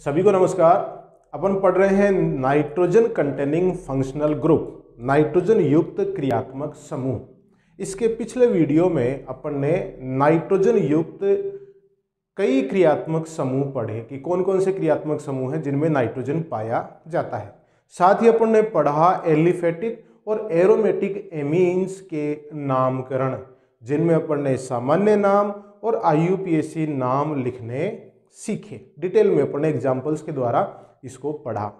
सभी को नमस्कार। अपन पढ़ रहे हैं nitrogen containing functional group, nitrogen युक्त क्रियात्मक समूह। इसके पिछले वीडियो में अपन ने नाइट्रोजन युक्त कई क्रियात्मक समूह पढ़े कि कौन कौन से क्रियात्मक समूह हैं जिनमें नाइट्रोजन पाया जाता है। साथ ही अपन ने पढ़ा एलिफेटिक और एरोमेटिक एमीन्स के नामकरण, जिनमें अपन ने सामान्य नाम और IUPAC नाम लिखने सीखे। डिटेल में अपन ने एग्जाम्पल्स के द्वारा इसको पढ़ा।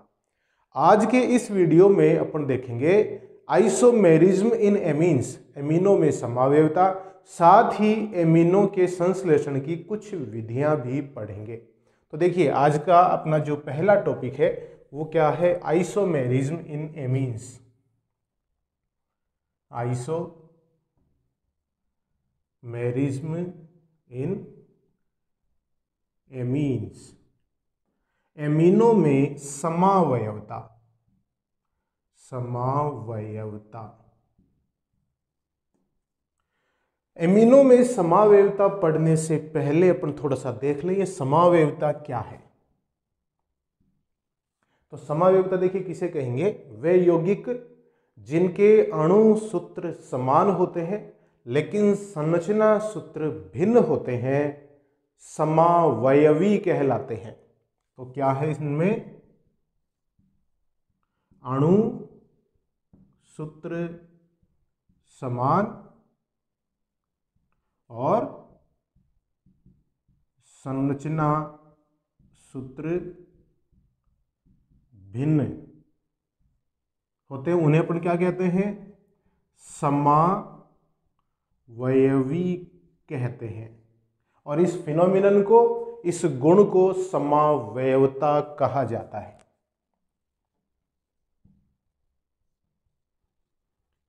आज के इस वीडियो में अपन देखेंगे आइसोमेरिज्म इन एमीन्स, एमीनो में समावयवता, साथ ही एमीनो के संश्लेषण की कुछ विधियां भी पढ़ेंगे। तो देखिए, आज का अपना जो पहला टॉपिक है वो क्या है? Isomerism in amines. Isomerism in amines, amino में समावयवता। एमीनो में समावयवता पढ़ने से पहले अपन थोड़ा सा देख लें ये समावयवता क्या है। तो समावयवता देखिए किसे कहेंगे? वे यौगिक जिनके अणु सूत्र समान होते हैं लेकिन संरचना सूत्र भिन्न होते हैं, समावयवी कहलाते हैं। तो क्या है इनमें? अणु सूत्र समान और संरचना सूत्र भिन्न होते हैं, उन्हें अपन क्या कहते हैं? समावयवी कहते हैं। और इस फिनोमिनन को, इस गुण को समावयवता कहा जाता है।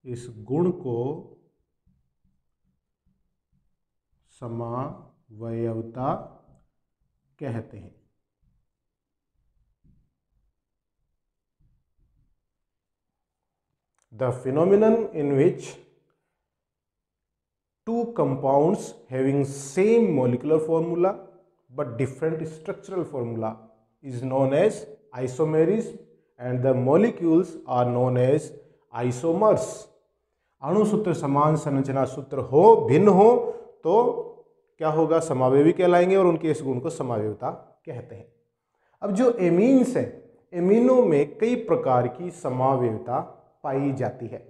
इस गुण को समावयवता कहते हैं। The phenomenon in which two compounds having same molecular formula but different structural formula is known as isomerism and the molecules are known as isomers. अणु सूत्र समान, संरचना सूत्र हो भिन्न हो तो क्या होगा? समावयवी कहलाएंगे और उनके इस गुण को समावयवता कहते हैं। अब जो एमीन्स है, एमीनो में कई प्रकार की समावयवता पाई जाती है।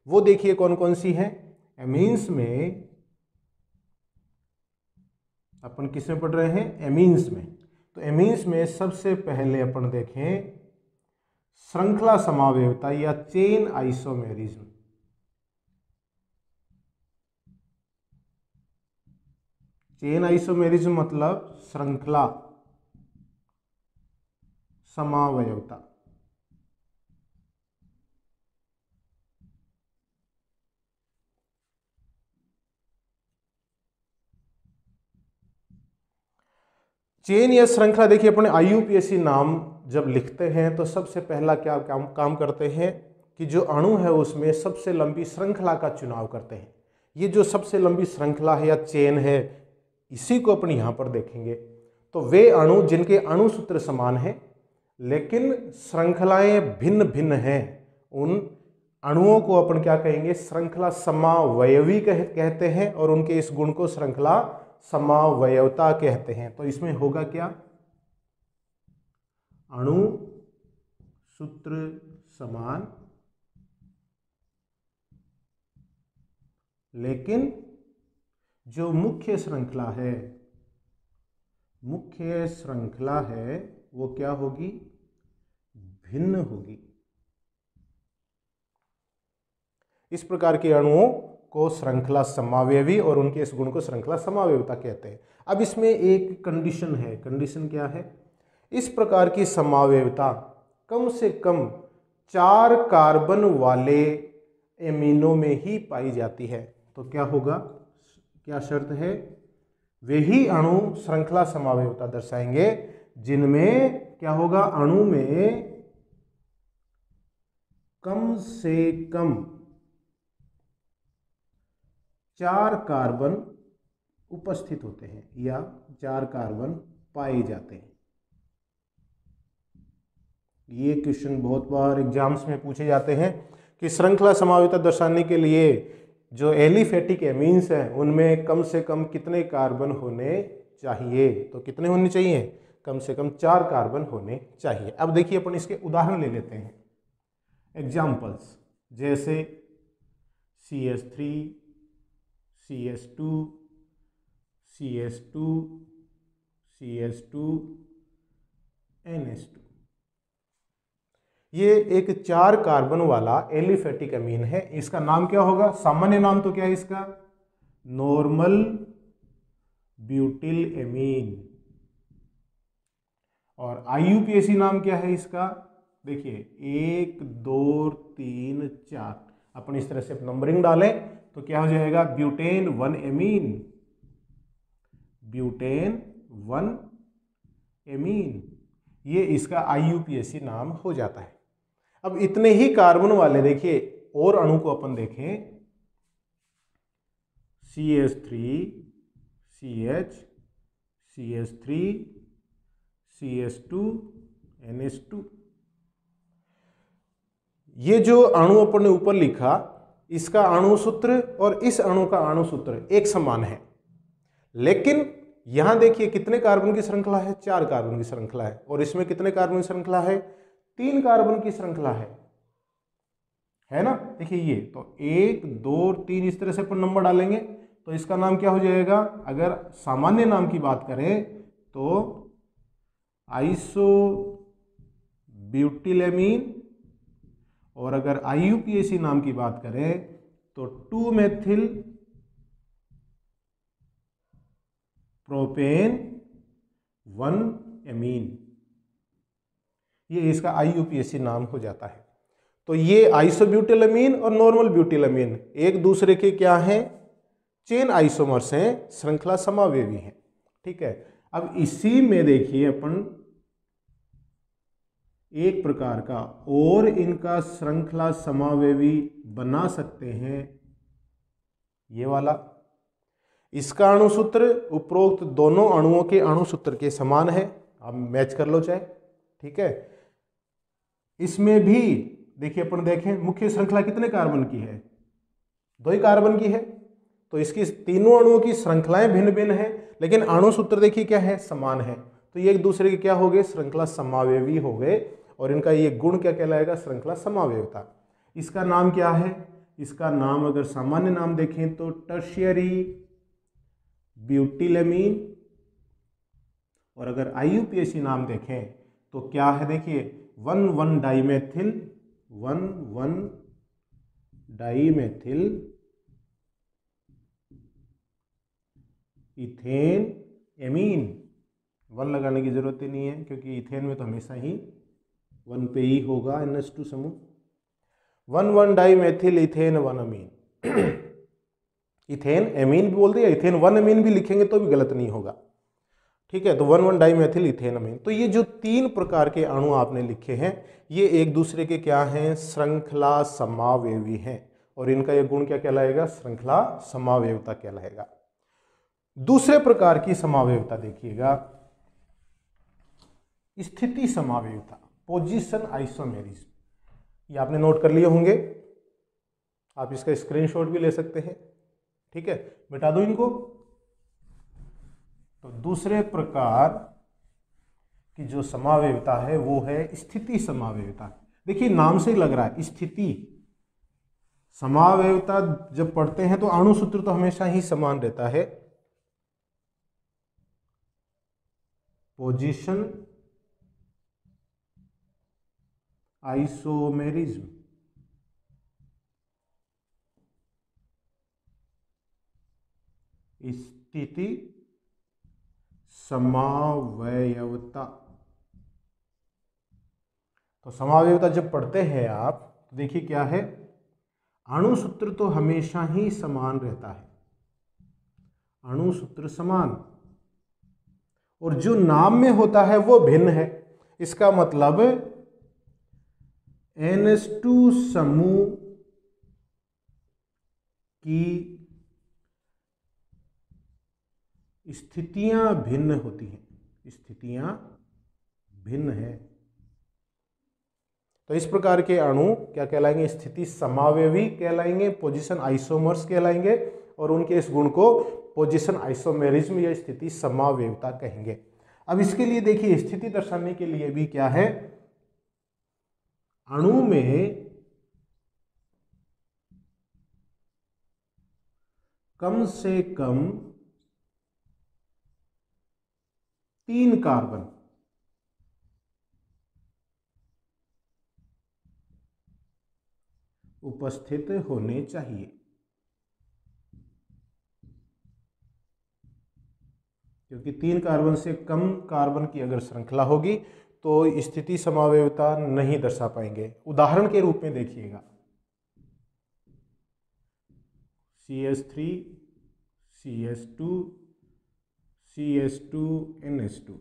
वो देखिए कौन कौन सी है। एमीन्स में अपन किस में पढ़ रहे हैं? एमीन्स में। तो एमीन्स में सबसे पहले अपन देखें श्रृंखला समावयवता या चेन आइसोमेरिज्म। चेन आइसोमेरिज्म मतलब श्रृंखला समावयवता। चेन या श्रृंखला देखिए, अपने IUPAC नाम जब लिखते हैं तो सबसे पहला क्या काम करते हैं कि जो अणु है उसमें सबसे लंबी श्रृंखला का चुनाव करते हैं। ये जो सबसे लंबी श्रृंखला है या चेन है, इसी को अपन यहाँ पर देखेंगे। तो वे अणु जिनके अणु सूत्र समान हैं लेकिन श्रृंखलाएं भिन्न भिन्न हैं, उन अणुओं को अपन क्या कहेंगे? श्रृंखला समावयवी कहते हैं और उनके इस गुण को श्रृंखला समावयवता कहते हैं। तो इसमें होगा क्या? अणु सूत्र समान लेकिन जो मुख्य श्रृंखला है वो क्या होगी? भिन्न होगी। इस प्रकार के अणुओं को श्रृंखला समावयवी और उनके इस गुण को श्रृंखला समावयवता कहते हैं। अब इसमें एक कंडीशन है। कंडीशन क्या है? इस प्रकार की समावयवता कम से कम 4 कार्बन वाले एमीनो में ही पाई जाती है। तो क्या होगा? क्या शर्त है? वे ही अणु श्रृंखला समावयवता दर्शाएंगे जिनमें क्या होगा? अणु में कम से कम 4 कार्बन उपस्थित होते हैं या 4 कार्बन पाए जाते हैं। ये क्वेश्चन बहुत बार एग्जाम्स में पूछे जाते हैं कि श्रृंखला समावेशिता दर्शाने के लिए जो एलिफेटिक एमीन्स हैं उनमें कम से कम कितने कार्बन होने चाहिए। तो कितने होने चाहिए, कम से कम 4 कार्बन होने चाहिए। अब देखिए अपन इसके उदाहरण ले लेते हैं, एग्जाम्पल्स, जैसे CH3, CH2, CH2, CH2, NH2। ये एक 4 कार्बन वाला एलिफेटिक अमीन है। इसका नाम क्या होगा, सामान्य नाम तो क्या है इसका, नॉर्मल ब्यूटिल एमीन। और IUPAC नाम क्या है इसका, देखिए 1 2 3 4। अपन इस तरह से नंबरिंग डालें तो क्या हो जाएगा, ब्यूटेन 1 एमीन, ब्यूटेन 1 एमीन। ये इसका IUPAC नाम हो जाता है। अब इतने ही कार्बन वाले देखिए और अणु को अपन देखें, CH3, CH, CH3, CH2, NH2। ये जो अणु अपन ने ऊपर लिखा, इसका अणु सूत्र और इस अणु का अणु सूत्र एक समान है, लेकिन यहां देखिए कितने कार्बन की श्रृंखला है, 4 कार्बन की श्रृंखला है। और इसमें कितने कार्बन की श्रृंखला है, 3 कार्बन की श्रृंखला है ना। देखिए ये तो 1 2 3 इस तरह से अपन नंबर डालेंगे तो इसका नाम क्या हो जाएगा, अगर सामान्य नाम की बात करें तो आइसोब्यूटिलएमीन, और अगर IUPAC नाम की बात करें तो 2 मेथिल प्रोपेन 1 एमीन। ये इसका IUPAC नाम हो जाता है। तो ये आइसोब्यूटिलएमीन और नॉर्मल ब्यूटिलएमीन एक दूसरे के क्या हैं, चेन आइसोमर्स हैं, श्रृंखला समावेवी हैं। ठीक है, अब इसी में देखिए अपन एक प्रकार का और इनका श्रृंखला समावेवी बना सकते हैं, ये वाला। इसका अणु सूत्र उपरोक्त दोनों अणुओं के अणु सूत्र के समान है, आप मैच कर लो चाहे। ठीक है, इसमें भी देखिए अपन देखें मुख्य श्रृंखला कितने कार्बन की है, 2 ही कार्बन की है। तो इसकी तीनों अणुओं की श्रृंखलाएं भिन्न भिन्न है, लेकिन अणु सूत्र देखिए क्या है, समान है। तो ये एक दूसरे के क्या हो गए, श्रृंखला समावेवी हो गए। और इनका ये गुण क्या कहलाएगा, श्रृंखला समावेवता। इसका नाम क्या है, इसका नाम अगर सामान्य नाम देखें तो टर्शियरी ब्यूटिलएमीन, और अगर IUPAC नाम देखें तो क्या है, देखिए 1,1 डाइमेथिल 1,1 डाइमेथिल इथेन एमीन। 1 लगाने की जरूरत ही नहीं है क्योंकि इथेन में तो हमेशा ही 1 पे ही होगा NH2 समूह। 1,1 डाइमेथिल इथेन 1 अमीन। इथेन एमीन भी बोल दिया, इथेन 1 अमीन भी लिखेंगे तो भी गलत नहीं होगा। ठीक है, तो 1,1 डाइमेथिल इथेन अमीन। तो ये जो 3 प्रकार के अणु आपने लिखे हैं ये एक दूसरे के क्या हैं, श्रृंखला समावेवी हैं। और इनका ये गुण क्या कहलाएगा, श्रृंखला समावेवता कहलाएगा। दूसरे प्रकार की समावेवता देखिएगा, स्थिति समावेवता, पोजीशन आइसोमेरिज्म। ये आपने नोट कर लिए होंगे, आप इसका स्क्रीनशॉट भी ले सकते हैं। ठीक है, मिटा दो इनको। तो दूसरे प्रकार की जो समावेवता है वो है स्थिति समावेवता। देखिए नाम से ही लग रहा है स्थिति समावेवता। जब पढ़ते हैं तो अणु सूत्र तो हमेशा ही समान रहता है, पोजीशन आइसोमेरिज्म। स्थिति समावयवता। तो समावयवता जब पढ़ते हैं आप तो देखिए क्या है, अणु सूत्र तो हमेशा ही समान रहता है, अणु सूत्र समान, और जो नाम में होता है वो भिन्न है। इसका मतलब NH2 समूह की स्थितियां भिन्न होती हैं, स्थितियां भिन्न है। तो इस प्रकार के अणु क्या कहलाएंगे, स्थिति समावयवी कहलाएंगे, पोजीशन आइसोमर्स कहलाएंगे, और उनके इस गुण को पोजीशन आइसोमेरिज्म या स्थिति समावयवता कहेंगे। अब इसके लिए देखिए, स्थिति दर्शाने के लिए भी क्या है, अणु में कम से कम 3 कार्बन उपस्थित होने चाहिए। क्योंकि 3 कार्बन से कम कार्बन की अगर श्रृंखला होगी तो स्थिति समावयवता नहीं दर्शा पाएंगे। उदाहरण के रूप में देखिएगा, CH3 CH2 CH2 NH2,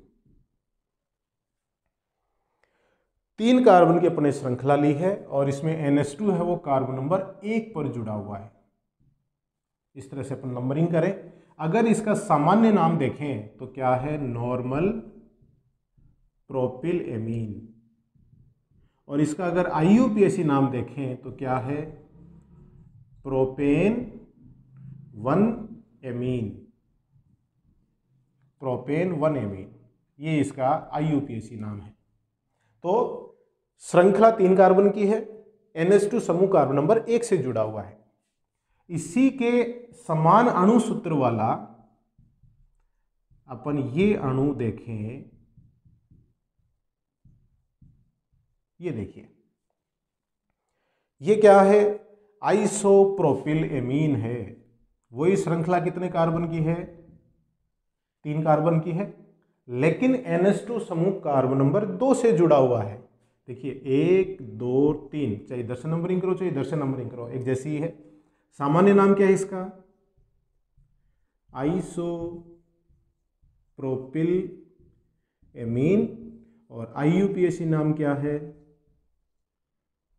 3 carbon की अपने श्रृंखला ली है और इसमें NH2 है वो कार्बन नंबर 1 पर जुड़ा हुआ है। इस तरह से अपन नंबरिंग करें। अगर इसका सामान्य नाम देखें तो क्या है, नॉर्मल प्रोपिल एमीन, और इसका अगर IUPAC नाम देखें तो क्या है, प्रोपेन 1 एमीन, प्रोपेन 1 एमीन, ये इसका IUPAC नाम है। तो श्रृंखला 3 कार्बन की है, NH2 समूह कार्बन नंबर 1 से जुड़ा हुआ है। इसी के समान अणु सूत्र वाला अपन ये अणु देखें, ये देखिए, ये क्या है, आइसोप्रोपिल एमीन है। वही श्रृंखला कितने कार्बन की है, 3 कार्बन की है, लेकिन NH2 समूह कार्बन नंबर 2 से जुड़ा हुआ है। देखिए 1 2 3, चाहे इधर से नंबरिंग करो चाहे इधर से नंबरिंग करो, एक जैसी ही है। सामान्य नाम क्या है इसका, आइसोप्रोपिल एमीन, और IUPAC नाम क्या है,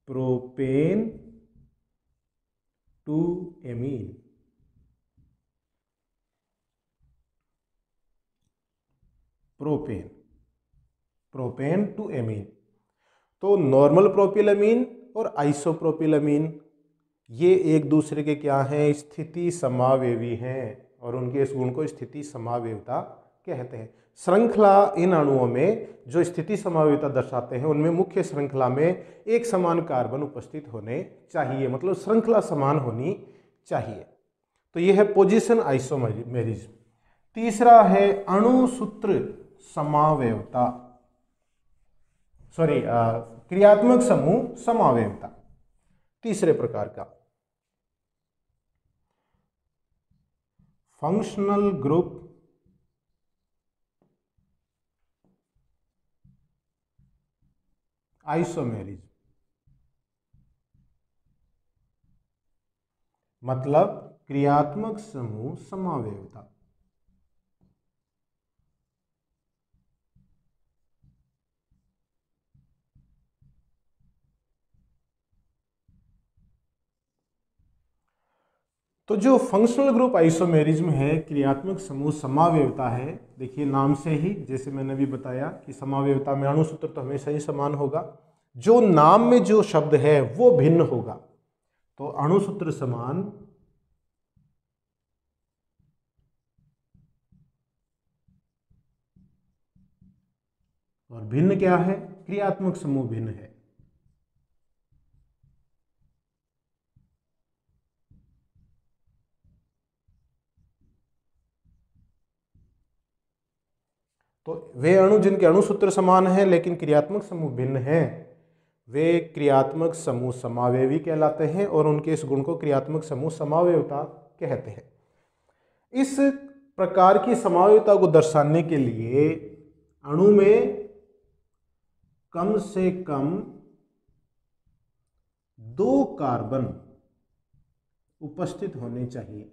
प्रोपेन 2 एमीन। Propane 2 amine. तो नॉर्मल प्रोपिलएमीन और आइसोप्रोपिलएमीन ये एक दूसरे के क्या हैं, स्थिति समावयवी हैं, और उनके इस गुण को स्थिति समावयवता कहते हैं। श्रृंखला इन अणुओं में जो स्थिति समावयवता दर्शाते हैं उनमें मुख्य श्रृंखला में एक समान कार्बन उपस्थित होने चाहिए, मतलब श्रृंखला समान होनी चाहिए। तो यह है पोजीशन आइसोमेरिज्म। तीसरा है अणुसूत्र समावयवता, क्रियात्मक समूह समावयवता, तीसरे प्रकार का। फंक्शनल ग्रुप आइसोमेरिज्म, मतलब क्रियात्मक समूह समावयवता। तो जो फंक्शनल ग्रुप आइसोमेरिज्म है, क्रियात्मक समूह समावयवता है, देखिए नाम से ही, जैसे मैंने भी बताया कि समावयवता में अणुसूत्र तो हमेशा ही समान होगा, जो नाम में जो शब्द है वो भिन्न होगा। तो अणुसूत्र समान और भिन्न क्या है, क्रियात्मक समूह भिन्न है। तो वे अणु जिनके अणुसूत्र समान हैं लेकिन क्रियात्मक समूह भिन्न हैं, वे क्रियात्मक समूह समावयवी कहलाते हैं, और उनके इस गुण को क्रियात्मक समूह समावयवता कहते हैं। इस प्रकार की समावयवता को दर्शाने के लिए अणु में कम से कम 2 कार्बन उपस्थित होने चाहिए।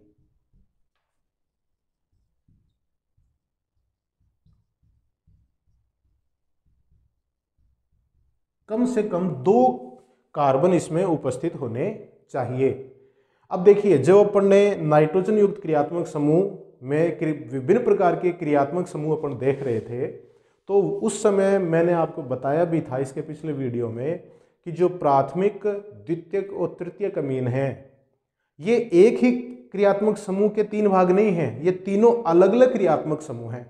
कम से कम 2 कार्बन इसमें उपस्थित होने चाहिए। अब देखिए, जब अपन ने नाइट्रोजन युक्त क्रियात्मक समूह में विभिन्न प्रकार के क्रियात्मक समूह अपन देख रहे थे, तो उस समय मैंने आपको बताया भी था इसके पिछले वीडियो में कि जो प्राथमिक, द्वितीयक और तृतीयक अमीन है, ये एक ही क्रियात्मक समूह के तीन भाग नहीं हैं, ये तीनों अलग अलग क्रियात्मक समूह हैं।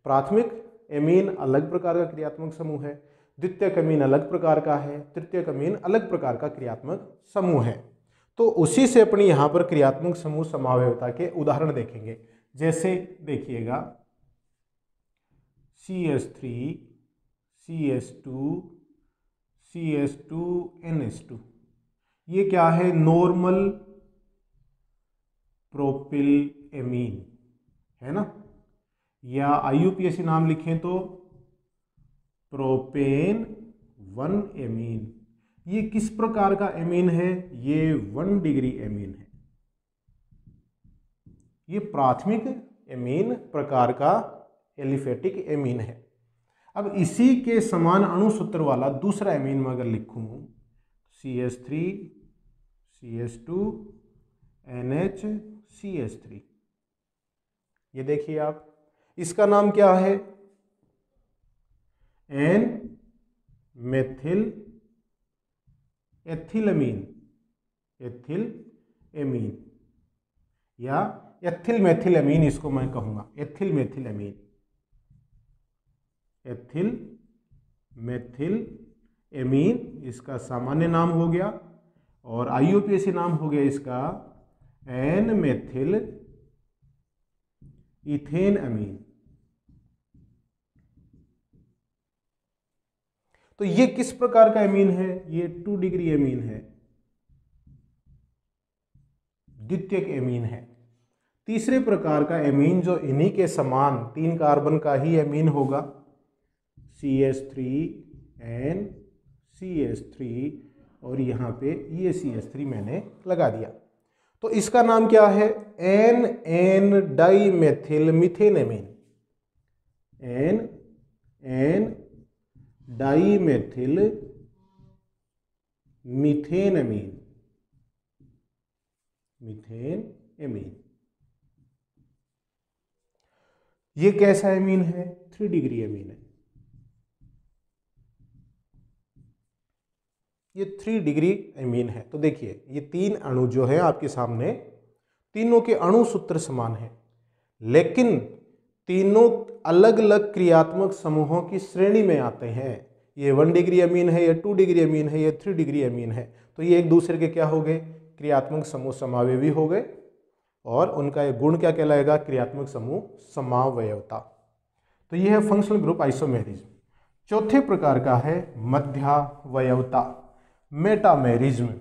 प्राथमिक एमीन अलग प्रकार का क्रियात्मक समूह है, द्वितीयक अमीन अलग प्रकार का है, तृतीयक अमीन अलग प्रकार का क्रियात्मक समूह है। तो उसी से अपनी यहाँ पर क्रियात्मक समूह समावयवता के उदाहरण देखेंगे। जैसे देखिएगा CH3 CH2 CH2 NH2, ये क्या है? नॉर्मल प्रोपिल एमीन है ना, या IUPAC नाम लिखें तो प्रोपेन 1 एमीन। ये किस प्रकार का एमीन है? ये 1 डिग्री एमीन है। ये प्राथमिक एमीन प्रकार का एलिफेटिक एमीन है। अब इसी के समान अणु सूत्र वाला दूसरा एमीन में अगर लिखूं CH3 CH2 NH CH3, ये देखिए आप, इसका नाम क्या है? एन मेथिल एथिलमीन, एथिल एमीन या एथिल मेथिल एमीन, इसको मैं कहूंगा ethyl methyl amine, ethyl methyl amine इसका सामान्य नाम हो गया, और IUPAC नाम हो गया इसका एन मेथिल इथेन अमीन। तो ये किस प्रकार का एमीन है? ये 2 डिग्री एमीन है, द्वितीयक एमीन है। तीसरे प्रकार का एमीन जो इन्हीं के समान 3 कार्बन का ही एमीन होगा, CH3 N CH3, और यहाँ पे ये CH3 मैंने लगा दिया। तो इसका नाम क्या है? N dimethyl methane amine, N dimethyl methane amine, methane amine. ये कैसा एमीन है? 3 डिग्री एमीन है। ये 3 डिग्री एमीन है। तो देखिए ये 3 अणु जो है आपके सामने, तीनों के अणु सूत्र समान है, लेकिन तीनों अलग अलग क्रियात्मक समूहों की श्रेणी में आते हैं। ये 1 डिग्री अमीन है, ये 2 डिग्री अमीन है, ये 3 डिग्री अमीन है। तो ये एक दूसरे के क्या हो गए? क्रियात्मक समूह समावयवी हो गए, और उनका ये गुण क्या कहलाएगा? क्रियात्मक समूह समावयवता। तो ये है फंक्शनल ग्रुप आइसोमेरिज्म। चौथे प्रकार का है मध्यावयवता, मेटामेरिज्म।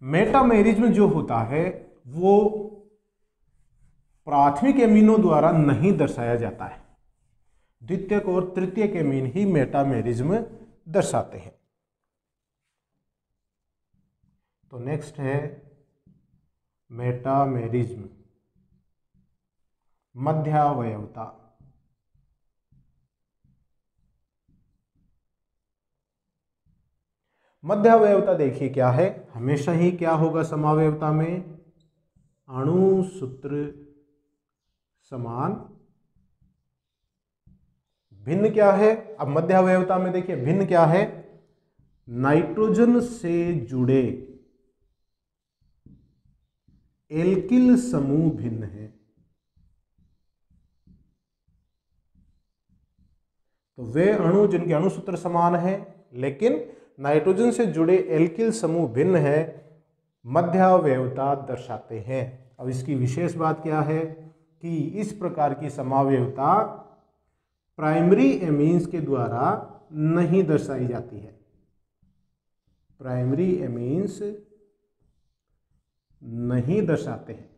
मेटामेरिज्म जो होता है वो प्राथमिक एमीनों द्वारा नहीं दर्शाया जाता है, द्वितीयक और तृतीयक एमीन ही मेटामेरिज्म दर्शाते हैं। तो नेक्स्ट है मेटामेरिज्म, मध्यावयवता। मध्यावयवता देखिए क्या है? हमेशा ही क्या होगा समावयवता में? अणु सूत्र समान, भिन्न क्या है? अब मध्यावयवता में देखिए भिन्न क्या है? नाइट्रोजन से जुड़े एल्किल समूह भिन्न है। तो वे अणु जिनके अणु सूत्र समान है लेकिन नाइट्रोजन से जुड़े एल्किल समूह भिन्न है, मध्यावयवता दर्शाते हैं। अब इसकी विशेष बात क्या है कि इस प्रकार की समावयवता प्राइमरी एमीन्स के द्वारा नहीं दर्शाई जाती है। प्राइमरी एमीन्स नहीं दर्शाते हैं।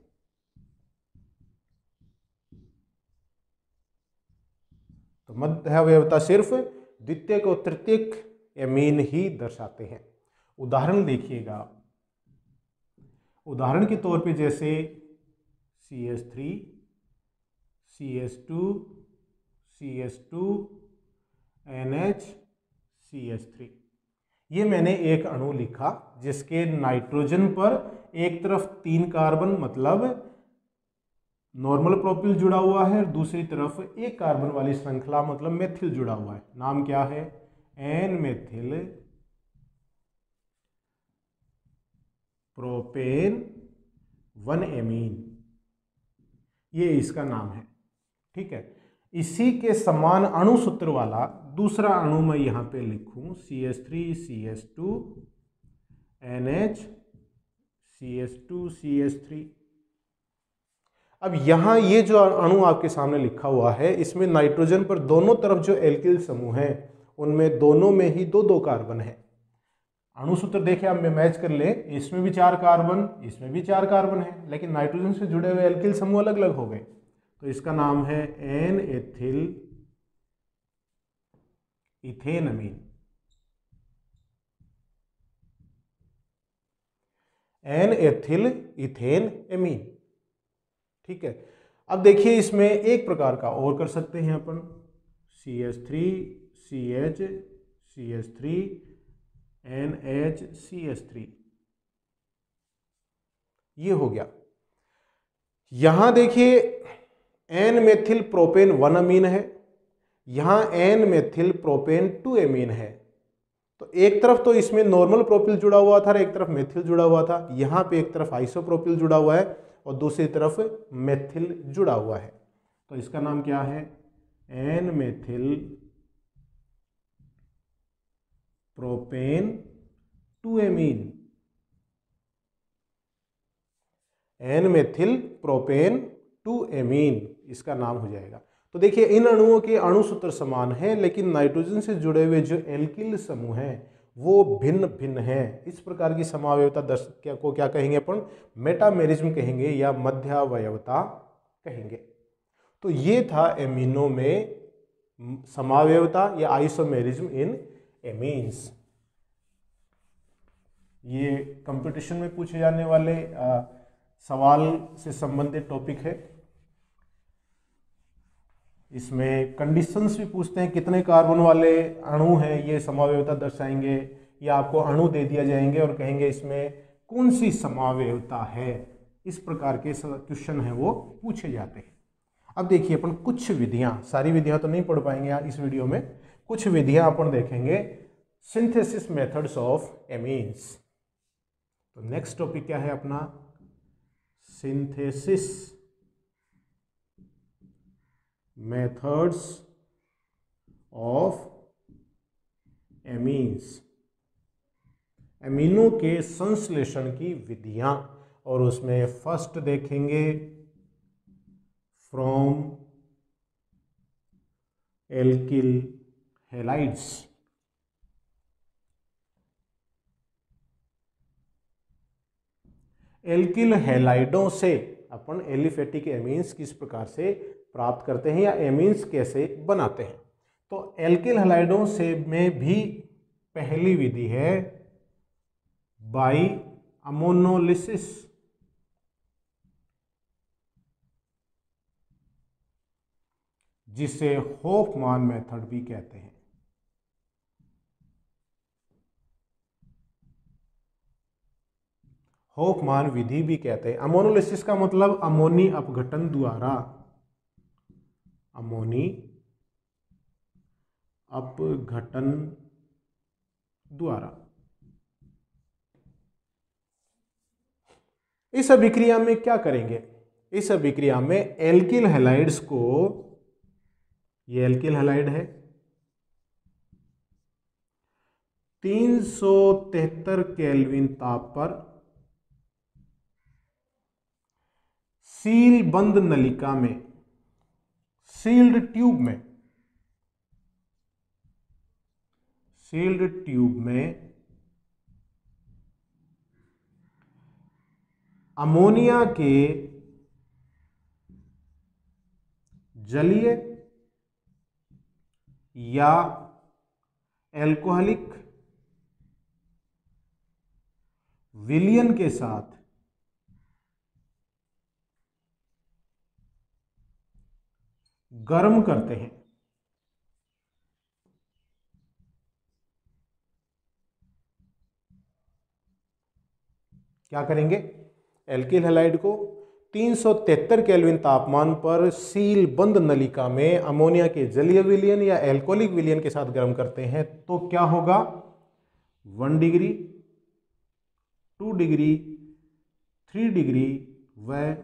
तो मध्यावयवता सिर्फ द्वितीयक और तृतीयक एमीन ही दर्शाते हैं। उदाहरण देखिएगा, उदाहरण के तौर पे जैसे CH3 CH2 CH2 NH CH3, ये मैंने एक अणु लिखा जिसके नाइट्रोजन पर एक तरफ 3 कार्बन मतलब नॉर्मल प्रोपिल जुड़ा हुआ है, दूसरी तरफ एक कार्बन वाली श्रृंखला मतलब मेथिल जुड़ा हुआ है। नाम क्या है? N मेथिल प्रोपेन 1 एमीन, ये इसका नाम है। ठीक है, इसी के समान अणु सूत्र वाला दूसरा अणु मैं यहां पे लिखूं CH3CH2 NH CH2CH3। अब यहां ये जो अणु आपके सामने लिखा हुआ है, इसमें नाइट्रोजन पर दोनों तरफ जो एल्किल समूह हैं उनमें दोनों में ही 2-2 कार्बन है। अणु सूत्र देखे आप मैच कर ले, इसमें भी 4 कार्बन, इसमें भी 4 कार्बन है, लेकिन नाइट्रोजन से जुड़े हुए एल्किल समूह अलग अलग हो गए। तो इसका नाम है N ethyl ethane amine. N ethyl ethane amine. ठीक है, अब देखिए इसमें एक प्रकार का और कर सकते हैं अपन, CH3 CH CH3 NH CH3, ये हो गया। यहां देखिए एन मेथिल प्रोपेन 1 अमीन है, यहां एन मेथिल प्रोपेन 2 एमीन है। तो एक तरफ तो इसमें नॉर्मल प्रोपिल जुड़ा हुआ था और एक तरफ मेथिल जुड़ा हुआ था, यहां पे एक तरफ आइसोप्रोपिल जुड़ा हुआ है और दूसरी तरफ मेथिल जुड़ा हुआ है। तो इसका नाम क्या है, N methyl propane 2 amine. N methyl propane 2 amine इसका नाम हो जाएगा। तो देखिए इन अणुओं के अणु सूत्र समान हैं, लेकिन नाइट्रोजन से जुड़े हुए जो एल्किल समूह हैं वो भिन्न भिन्न हैं। इस प्रकार की समावयवता को क्या कहेंगे अपन, मेटामेरिज्म कहेंगे या मध्यावयवता कहेंगे। तो ये था एमिनो में समावयवता या आइसोमेरिज्म इन एमीन्स। ये कंपटीशन में पूछे जाने वाले सवाल से संबंधित टॉपिक है। इसमें कंडीशंस भी पूछते हैं, कितने कार्बन वाले अणु हैं ये समावयवता दर्शाएंगे, या आपको अणु दे दिया जाएंगे और कहेंगे इसमें कौन सी समावयवता है। इस प्रकार के क्वेश्चन हैं वो पूछे जाते हैं। अब देखिए अपन कुछ विधियां, सारी विधियां तो नहीं पढ़ पाएंगे इस वीडियो में, कुछ विधियां अपन देखेंगे सिंथेसिस मेथड्स ऑफ एमीन्स। तो नेक्स्ट टॉपिक क्या है अपना, synthesis methods of amines, amino के संश्लेषण की विधियां। और उसमें फर्स्ट देखेंगे फ्रॉम एल्किल हैलाइड्स। एल्किल हैलाइडों से अपन एलिफेटिक एमीन्स किस प्रकार से प्राप्त करते हैं या एमीन्स कैसे बनाते हैं। तो एल्किल हैलाइडों से में भी पहली विधि है बाई अमोनोलिसिस, जिसे होफमान मेथड भी कहते हैं। होफमान विधि भी कहते हैं। अमोनोलिसिस का मतलब अमोनी अपघटन द्वारा, अमोनी अपघटन द्वारा। इस अभिक्रिया में क्या करेंगे, इस अभिक्रिया में एल्किल हैलाइड्स को, ये एल्किल हैलाइड है, 373 केल्विन ताप पर सील बंद नलिका में, सील्ड ट्यूब में, सील्ड ट्यूब में अमोनिया के जलीय या एल्कोहलिक विलयन के साथ गर्म करते हैं। क्या करेंगे, एल्किल हैलाइड को 373 केल्विन तापमान पर सील बंद नलिका में अमोनिया के जलीय विलयन या एल्कोहलिक विलयन के साथ गर्म करते हैं। तो क्या होगा, 1 डिग्री, 2 डिग्री, 3 डिग्री व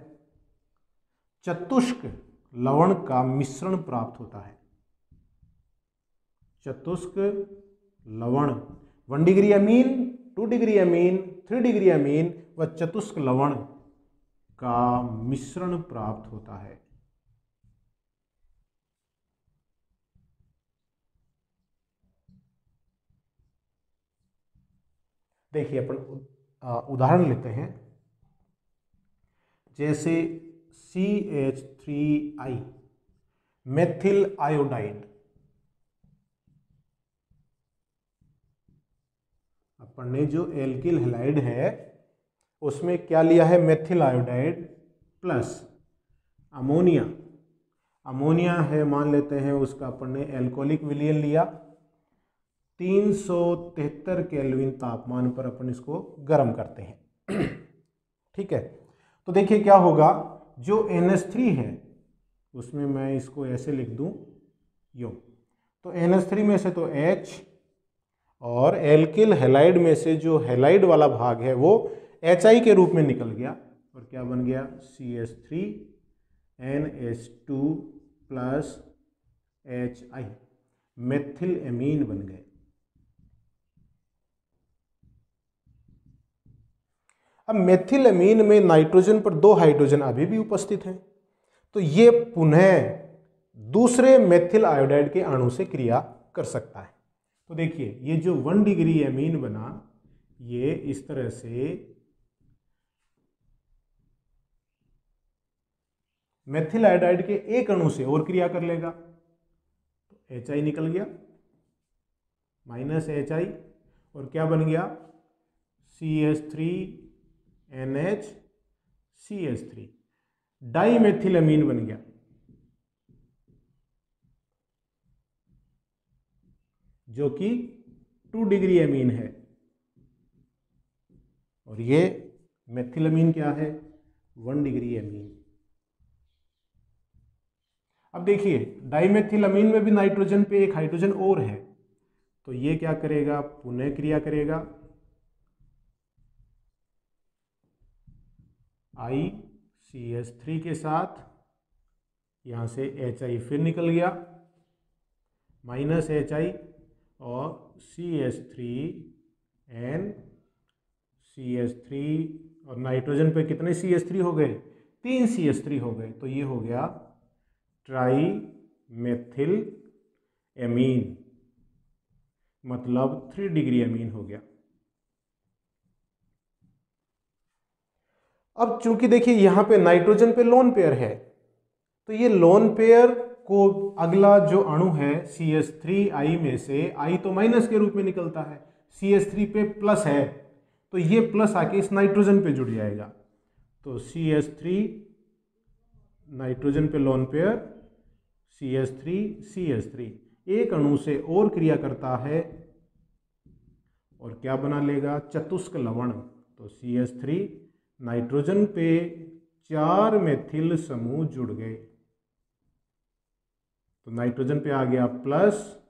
चतुष्क लवण का मिश्रण प्राप्त होता है। चतुष्क लवण 1 degree amine, 2 degree amine, 3 degree amine व चतुष्क लवण का मिश्रण प्राप्त होता है। देखिए अपन उदाहरण लेते हैं, जैसे CH3I मेथिल आयोडाइड। अपन ने जो एल्किल हैलाइड है उसमें क्या लिया है, methyl iodide plus ammonia. Ammonia है, मान लेते हैं उसका अपन ने एल्कोहलिक विलयन लिया। 373 केल्विन तापमान पर अपन इसको गर्म करते हैं। ठीक है, तो देखिए क्या होगा, जो NH3 है उसमें मैं इसको ऐसे लिख दूं यो, तो NH3 में से तो H और एल्किल हैलाइड में से जो हैलाइड वाला भाग है वो HI के रूप में निकल गया और क्या बन गया, CH3NH2 plus HI methyl amine बन गए। अब मेथिल एमीन में नाइट्रोजन पर 2 हाइड्रोजन अभी भी उपस्थित हैं, तो ये पुनः दूसरे मेथिल आयोडाइड के अणु से क्रिया कर सकता है। तो देखिए ये जो 1 डिग्री एमीन बना, ये इस तरह से मेथिल आयोडाइड के एक अणु से और क्रिया कर लेगा, तो HI निकल गया माइनस HI और क्या बन गया, CH3NH डाई मेथिल अमीन बन गया, जो कि 2 डिग्री अमीन है। और ये मेथिल अमीन क्या है, 1 डिग्री अमीन। अब देखिए डाइमेथिल अमीन में भी नाइट्रोजन पे एक हाइड्रोजन और है, तो ये क्या करेगा, पुनः क्रिया करेगा, ICH3 के साथ, यहाँ से HI फिर निकल गया माइनस HI और CH3 और नाइट्रोजन पे कितने CH3 हो गए, 3 CH3 हो गए, तो ये हो गया ट्राई मेथिल एमीन, मतलब 3 डिग्री अमीन हो गया। अब चूंकि देखिए यहां पे नाइट्रोजन पे लोन पेयर है, तो ये लोन पेयर को अगला जो अणु है CH3I में से I तो माइनस के रूप में निकलता है, CH3 पे प्लस है, तो ये प्लस आके इस नाइट्रोजन पे जुड़ जाएगा, तो CH3 नाइट्रोजन पे लोन पेयर CH3 एक अणु से और क्रिया करता है और क्या बना लेगा, चतुष्क लवण। तो CH3 नाइट्रोजन पे 4 मेथिल समूह जुड़ गए, तो नाइट्रोजन पे आ गया प्लस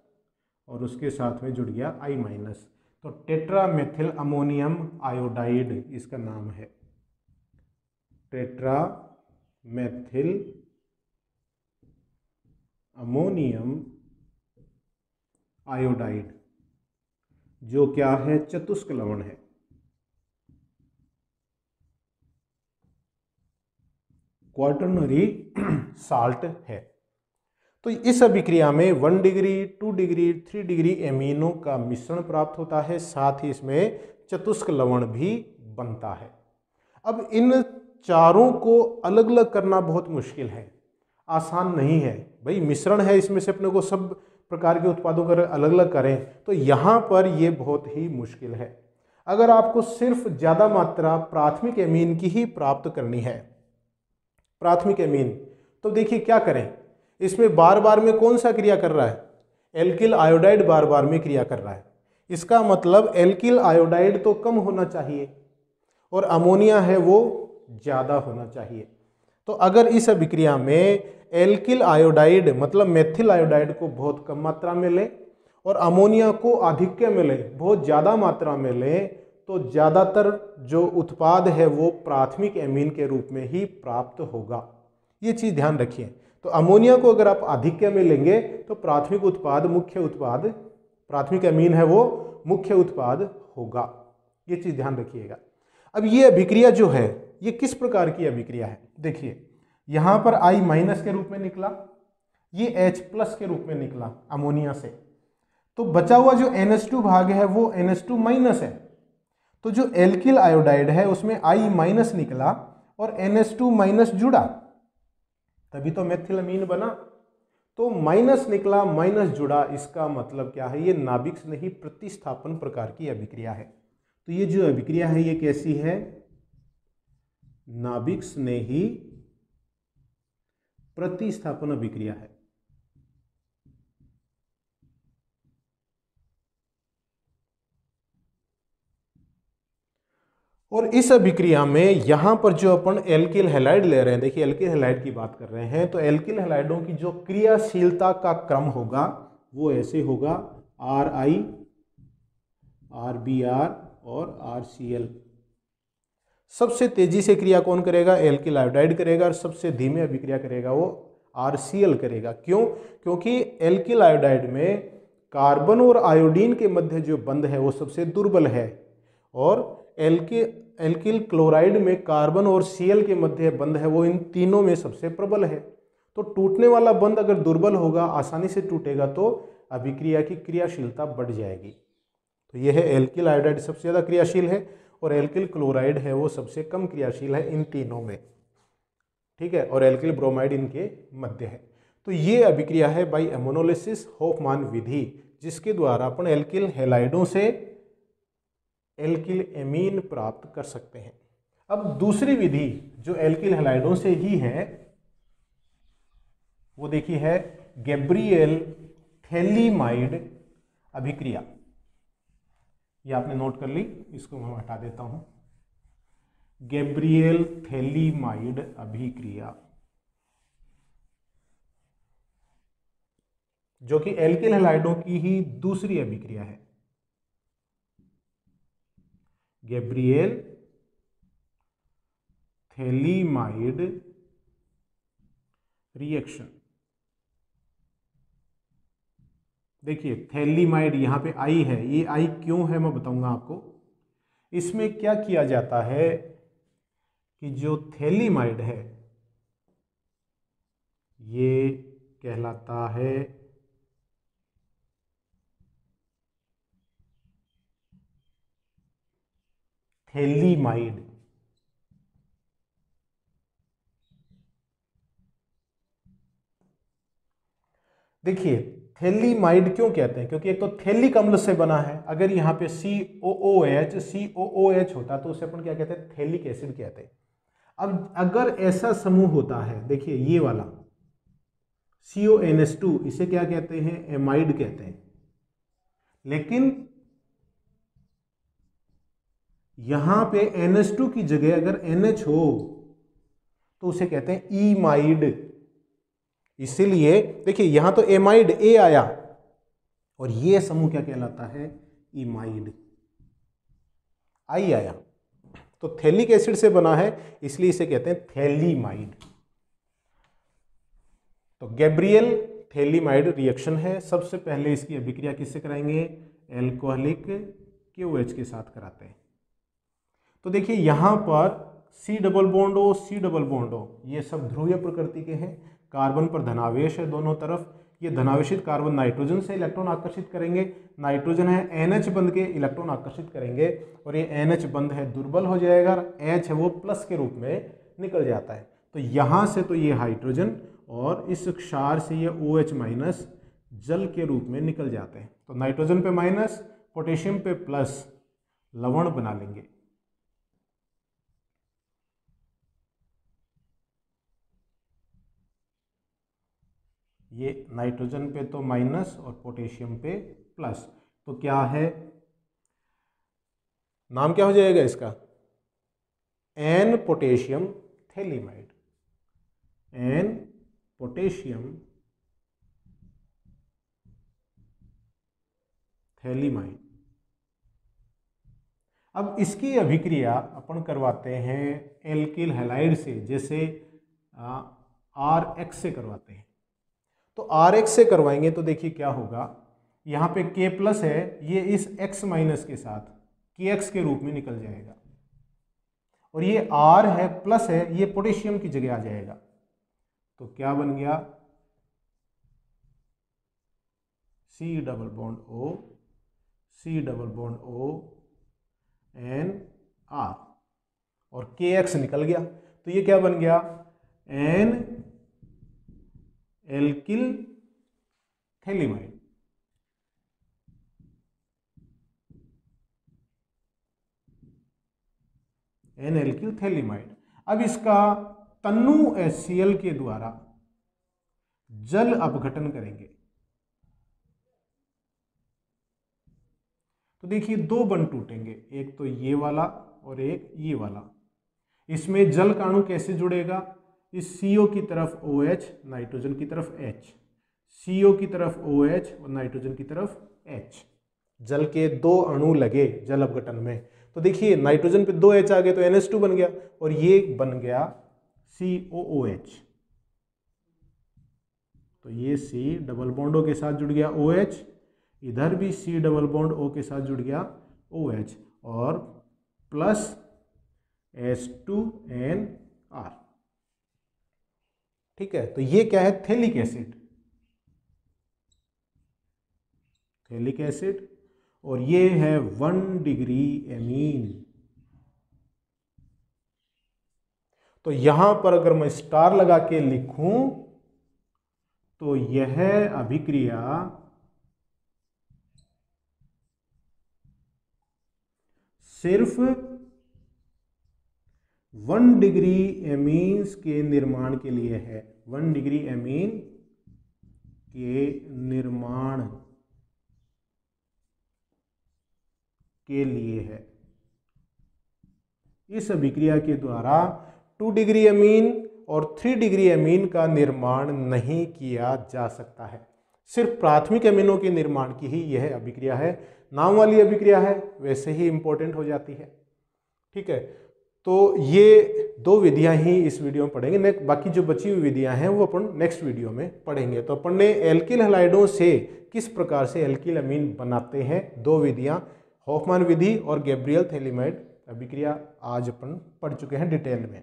और उसके साथ में जुड़ गया I माइनस, तो टेट्रा मेथिल अमोनियम आयोडाइड इसका नाम है, टेट्रा मेथिल अमोनियम आयोडाइड, जो क्या है, चतुष्क लवण है। क्वाटरनरी साल्ट है। तो इस अभिक्रिया में 1 डिग्री, 2 डिग्री, 3 डिग्री एमीनों का मिश्रण प्राप्त होता है, साथ ही इसमें चतुष्क लवण भी बनता है। अब इन चारों को अलग अलग करना बहुत मुश्किल है, आसान नहीं है भाई, मिश्रण है, इसमें से अपने को सब प्रकार के उत्पादों का अलग अलग करें, तो यहाँ पर ये बहुत ही मुश्किल है। अगर आपको सिर्फ ज़्यादा मात्रा प्राथमिक एमीन की ही प्राप्त करनी है, प्राथमिक एमीन, तो देखिए क्या करें, इसमें बार बार में कौन सा क्रिया कर रहा है, एल्किल आयोडाइड बार बार में क्रिया कर रहा है, इसका मतलब एल्किल आयोडाइड तो कम होना चाहिए और अमोनिया है वो ज़्यादा होना चाहिए। तो अगर इस अभिक्रिया में एल्किल आयोडाइड मतलब मेथिल आयोडाइड को बहुत कम मात्रा में लें और अमोनिया को आधिक्य में लें, बहुत ज़्यादा मात्रा में लें, तो ज़्यादातर जो उत्पाद है वो प्राथमिक एमीन के रूप में ही प्राप्त होगा। ये चीज़ ध्यान रखिए। तो अमोनिया को अगर आप आधिक्य में लेंगे तो प्राथमिक उत्पाद, मुख्य उत्पाद, प्राथमिक एमीन है वो मुख्य उत्पाद होगा। ये चीज़ ध्यान रखिएगा। अब ये अभिक्रिया जो है ये किस प्रकार की अभिक्रिया है? देखिए यहाँ पर I माइनस के रूप में निकला, ये H प्लस के रूप में निकला अमोनिया से, तो बचा हुआ जो NH2 भाग है वो NH2 माइनस है। तो जो एल्किल आयोडाइड है उसमें I माइनस निकला और NH2 माइनस जुड़ा, तभी तो मेथिलअमीन बना। तो माइनस निकला, माइनस जुड़ा, इसका मतलब क्या है? ये नाभिक स्नेही प्रतिस्थापन प्रकार की अभिक्रिया है। तो ये जो अभिक्रिया है ये कैसी है? नाभिक स्नेही प्रतिस्थापन अभिक्रिया है। और इस अभिक्रिया में यहां पर जो अपन एल्किल हैलाइड ले रहे हैं, देखिए एल्किल हैलाइड की बात कर रहे हैं, तो एल्किल हैलाइडों की जो क्रियाशीलता का क्रम होगा वो ऐसे होगा RI, RBr और RCl। सबसे तेजी से क्रिया कौन करेगा? एल्किल आयोडाइड करेगा, और सबसे धीमे अभिक्रिया करेगा वो RCl करेगा। क्यों? क्योंकि एल्किल आयोडाइड में कार्बन और आयोडीन के मध्य जो बंध है वो सबसे दुर्बल है, और एल्किल क्लोराइड में कार्बन और Cl के मध्य बंध है वो इन तीनों में सबसे प्रबल है। तो टूटने वाला बंध अगर दुर्बल होगा, आसानी से टूटेगा, तो अभिक्रिया की क्रियाशीलता बढ़ जाएगी। तो यह है एल्किल आयोडाइड सबसे ज़्यादा क्रियाशील है और एल्किल क्लोराइड है वो सबसे कम क्रियाशील है इन तीनों में, ठीक है, और एल्किल ब्रोमाइड इनके मध्य है। तो ये अभिक्रिया है बाई एमोनोलिसिस होफमान विधि, जिसके द्वारा अपन एल्किल हैलाइडों से एल्किल एमीन प्राप्त कर सकते हैं। अब दूसरी विधि जो एल्किल हैलाइडों से ही है वो देखिए है गैब्रिएल थैलीमाइड अभिक्रिया। ये आपने नोट कर ली, इसको मैं हटा देता हूं। गैब्रिएल थैलीमाइड अभिक्रिया, जो कि एल्किल हैलाइडों की ही दूसरी अभिक्रिया है। Gabriel phthalimide reaction. देखिए थैलीमाइड यहां पे आई है, ये आई क्यों है मैं बताऊंगा आपको। इसमें क्या किया जाता है कि जो थैलीमाइड है ये कहलाता है थैलीमाइड। देखिए थैलीमाइड क्यों कहते हैं? क्योंकि एक तो थैलिक अम्ल से बना है। अगर यहाँ पे COOH होता तो उसे अपन क्या कहते हैं? थैलिक एसिड कहते हैं। अब अगर ऐसा समूह होता है, देखिए ये वाला CONH2, इसे क्या कहते हैं? एमाइड कहते हैं। लेकिन यहां पे NH2 की जगह अगर NH हो तो उसे कहते हैं ईमाइड। इसीलिए देखिए यहां तो एमाइड ए आया और ये समूह क्या कहलाता है? ईमाइड, आई आया। तो थैलिक एसिड से बना है इसलिए इसे कहते हैं थैलीमाइड। तो गैब्रिएल थैलीमाइड रिएक्शन है। सबसे पहले इसकी अभिक्रिया किससे कराएंगे? एल्कोहलिक KOH के साथ कराते हैं। तो देखिए यहां पर C डबल बॉन्ड हो, C डबल बॉन्ड हो, ये सब ध्रुवीय प्रकृति के हैं। कार्बन पर धनावेश है दोनों तरफ। ये धनावेशित कार्बन नाइट्रोजन से इलेक्ट्रॉन आकर्षित करेंगे, नाइट्रोजन है NH बंध के इलेक्ट्रॉन आकर्षित करेंगे, और ये NH बंध है दुर्बल हो जाएगा, H है वो प्लस के रूप में निकल जाता है। तो यहाँ से तो ये हाइड्रोजन और इस क्षार से ये OH माइनस जल के रूप में निकल जाते हैं। तो नाइट्रोजन पे माइनस, पोटेशियम पे प्लस, लवण बना लेंगे। ये नाइट्रोजन पे तो माइनस और पोटेशियम पे प्लस, तो क्या है? नाम क्या हो जाएगा इसका? N potassium phthalimide. N potassium phthalimide. अब इसकी अभिक्रिया अपन करवाते हैं एल्किल हैलाइड से, जैसे RX से करवाते हैं। तो RX से करवाएंगे तो देखिए क्या होगा, यहाँ पे K प्लस है, ये इस X माइनस के साथ KX के रूप में निकल जाएगा, और ये R है प्लस है, ये पोटेशियम की जगह आ जाएगा। तो क्या बन गया, C double bond O, C double bond O N R, और KX निकल गया। तो ये क्या बन गया, N alkyl phthalimide. N alkyl phthalimide. अब इसका तन्नु HCl के द्वारा जल अपघटन करेंगे तो देखिए दो बंध टूटेंगे, एक तो ये वाला और एक ये वाला। इसमें जल का अणु कैसे जुड़ेगा, इस CO की तरफ OH, नाइट्रोजन की तरफ H, CO की तरफ OH और नाइट्रोजन की तरफ H। जल के दो अणु लगे जल अपघटन में, तो देखिए नाइट्रोजन पे 2 H आ गए तो NH2 बन गया, और ये बन गया COOH। तो ये C डबल बॉन्ड O के साथ जुड़ गया OH, इधर भी C डबल बॉन्ड O के साथ जुड़ गया OH, और प्लस H2NR। ठीक है, तो ये क्या है, थैलिक एसिड, थैलिक एसिड, और ये है 1 डिग्री एमीन। तो यहां पर अगर मैं स्टार लगा के लिखूं तो यह अभिक्रिया सिर्फ 1 डिग्री एमीन्स के निर्माण के लिए है, 1 डिग्री एमीन के निर्माण के लिए है। इस अभिक्रिया के द्वारा 2 डिग्री एमीन और 3 डिग्री एमीन का निर्माण नहीं किया जा सकता है। सिर्फ प्राथमिक एमिनों के निर्माण की ही यह अभिक्रिया है। नाम वाली अभिक्रिया है, वैसे ही इंपॉर्टेंट हो जाती है। ठीक है, तो ये दो विधियां ही इस वीडियो में पढ़ेंगे। बाकी जो बची हुई विधियां हैं वो अपन नेक्स्ट वीडियो में पढ़ेंगे। तो अपन ने एल्किल हैलाइडों से किस प्रकार से एल्किल अमीन बनाते हैं, दो विधियां, हॉफमैन विधि और गैब्रियल थैलिमाइड अभिक्रिया, आज अपन पढ़ चुके हैं डिटेल में।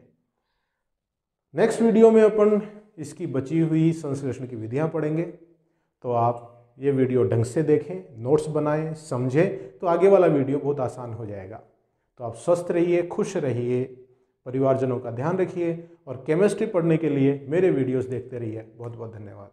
नेक्स्ट वीडियो में अपन इसकी बची हुई संश्लेषण की विधियां पढ़ेंगे। तो आप ये वीडियो ढंग से देखें, नोट्स बनाएं, समझें, तो आगे वाला वीडियो बहुत आसान हो जाएगा। तो आप स्वस्थ रहिए, खुश रहिए, परिवारजनों का ध्यान रखिए, और केमिस्ट्री पढ़ने के लिए मेरे वीडियोस देखते रहिए। बहुत बहुत धन्यवाद।